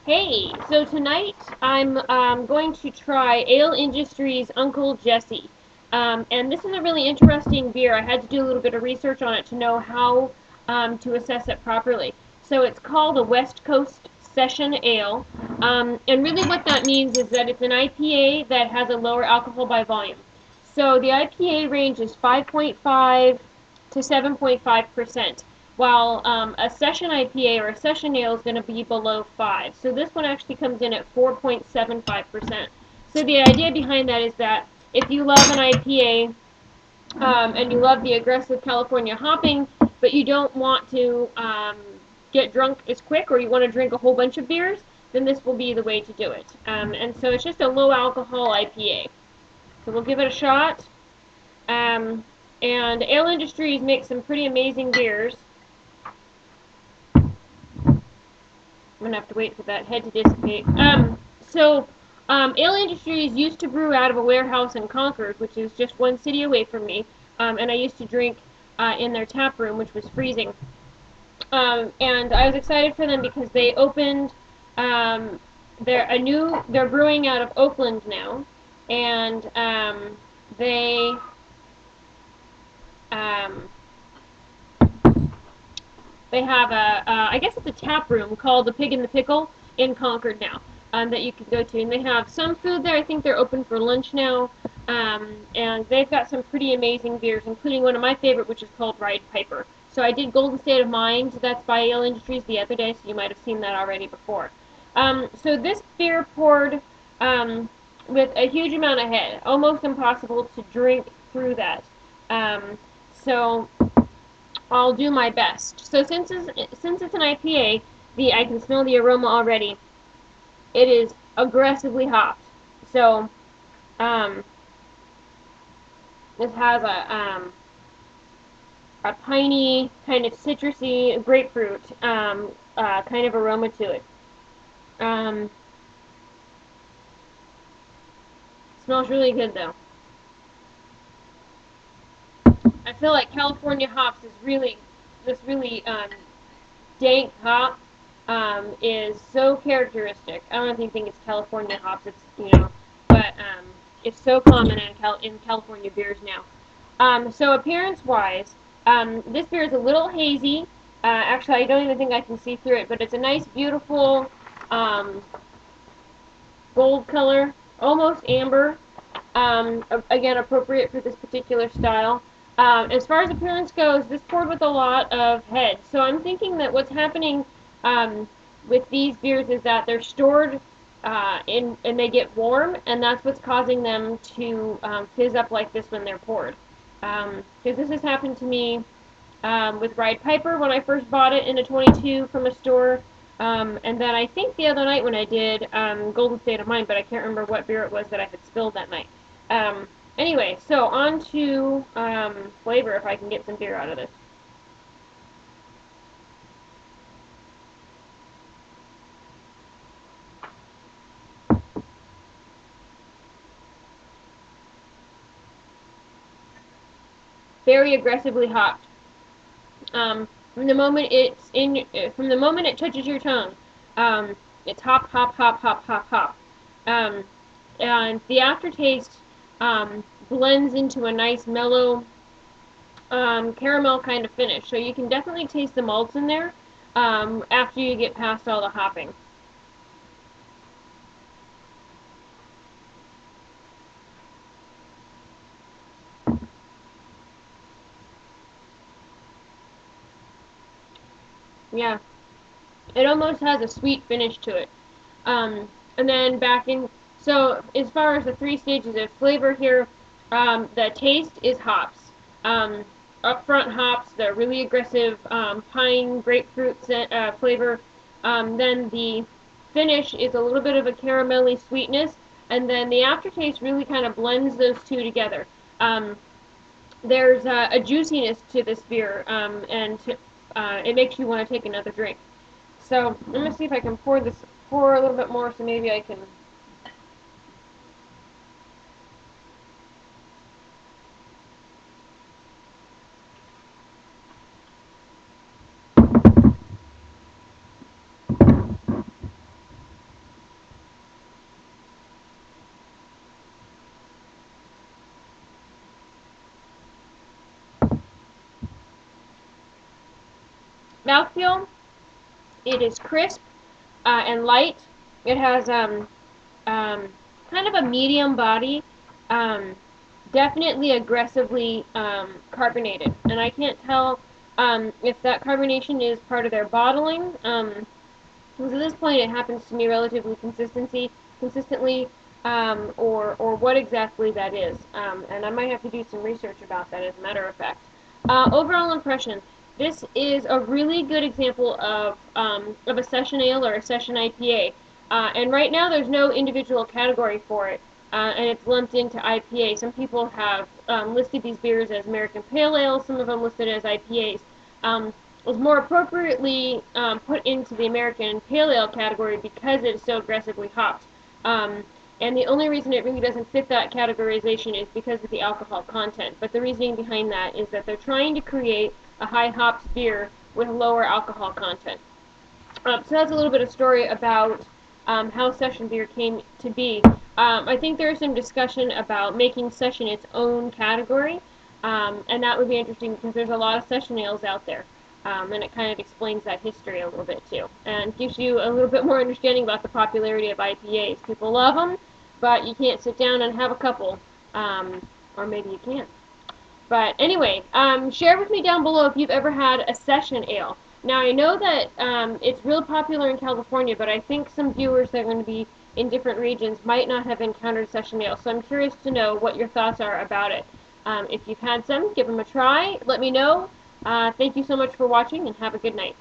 Hey, so tonight I'm going to try Ale Industries Uncle Jessie. And this is a really interesting beer. I had to do a little bit of research on it to know how to assess it properly. So it's called a West Coast Session Ale. And really what that means is that it's an IPA that has a lower alcohol by volume. So the IPA range is 5.5 to 7.5%, while a session IPA or a session ale is going to be below 5. So this one actually comes in at 4.75%. So the idea behind that is that if you love an IPA and you love the aggressive California hopping, but you don't want to get drunk as quick, or you want to drink a whole bunch of beers, then this will be the way to do it. And so it's just a low alcohol IPA. So we'll give it a shot. And Ale Industries makes some pretty amazing beers. I'm going to have to wait for that head to dissipate. Ale Industries used to brew out of a warehouse in Concord, which is just one city away from me. And I used to drink in their tap room, which was freezing. And I was excited for them because they opened, they're brewing out of Oakland now. And they have I guess it's a tap room called the Pig and the Pickle in Concord now that you can go to. And they have some food there. I think they're open for lunch now. And they've got some pretty amazing beers, including one of my favorite, which is called Ride Piper. So I did Golden State of Mind. That's by Ale Industries the other day, so you might have seen that already before. So this beer poured with a huge amount of head. Almost impossible to drink through that. So I'll do my best. So since it's an IPA, I can smell the aroma already. It is aggressively hopped. So this has a piney, kind of citrusy, grapefruit kind of aroma to it. Smells really good though. I feel like California hops is really dank hop is so characteristic. I don't even think it's California hops. It's but it's so common in California beers now. So appearance-wise, this beer is a little hazy. Actually, I don't even think I can see through it, but it's a nice, beautiful gold color, almost amber. Again, appropriate for this particular style. As far as appearance goes, this poured with a lot of head. So I'm thinking that what's happening with these beers is that they're stored and they get warm, and that's what's causing them to fizz up like this when they're poured. Because this has happened to me with Ride Piper when I first bought it in a 22 from a store. And then I think the other night when I did Golden State of Mind, but I can't remember what beer it was that I had spilled that night. Anyway, so on to flavor, if I can get some beer out of this. Very aggressively hopped. From the moment from the moment it touches your tongue, it's hop, hop, hop, hop, hop, hop. And the aftertaste blends into a nice mellow caramel kind of finish. So you can definitely taste the malts in there after you get past all the hopping. Yeah, it almost has a sweet finish to it. And then so as far as the three stages of flavor here, the taste is hops. Upfront hops, the really aggressive pine grapefruit flavor. Then the finish is a little bit of a caramelly sweetness, and then the aftertaste really kind of blends those two together. There's a juiciness to this beer, and it makes you want to take another drink. So I'm going to see if I can pour a little bit more, so maybe I can. mouthfeel. It is crisp and light. It has kind of a medium body, definitely aggressively carbonated. And I can't tell if that carbonation is part of their bottling. Because at this point it happens to me relatively consistently, or what exactly that is. And I might have to do some research about that, as a matter of fact. Overall impression. This is a really good example of a session ale or a session IPA. And right now there's no individual category for it, and it's lumped into IPA. Some people have listed these beers as American Pale Ale, some of them listed as IPAs. Was more appropriately put into the American Pale Ale category because it is so aggressively hopped. And the only reason it really doesn't fit that categorization is because of the alcohol content. But the reasoning behind that is that they're trying to create a high hopped beer with lower alcohol content. So that's a little bit of story about how session beer came to be. I think there's some discussion about making session its own category, and that would be interesting because there's a lot of session ales out there. And it kind of explains that history a little bit too, and gives you a little bit more understanding about the popularity of IPAs. People love them, but you can't sit down and have a couple, or maybe you can. But anyway, share with me down below if you've ever had a session ale. Now I know that it's real popular in California, but I think some viewers that are going to be in different regions might not have encountered session ale, so I'm curious to know what your thoughts are about it. If you've had some, give them a try. Let me know. Thank you so much for watching, and have a good night.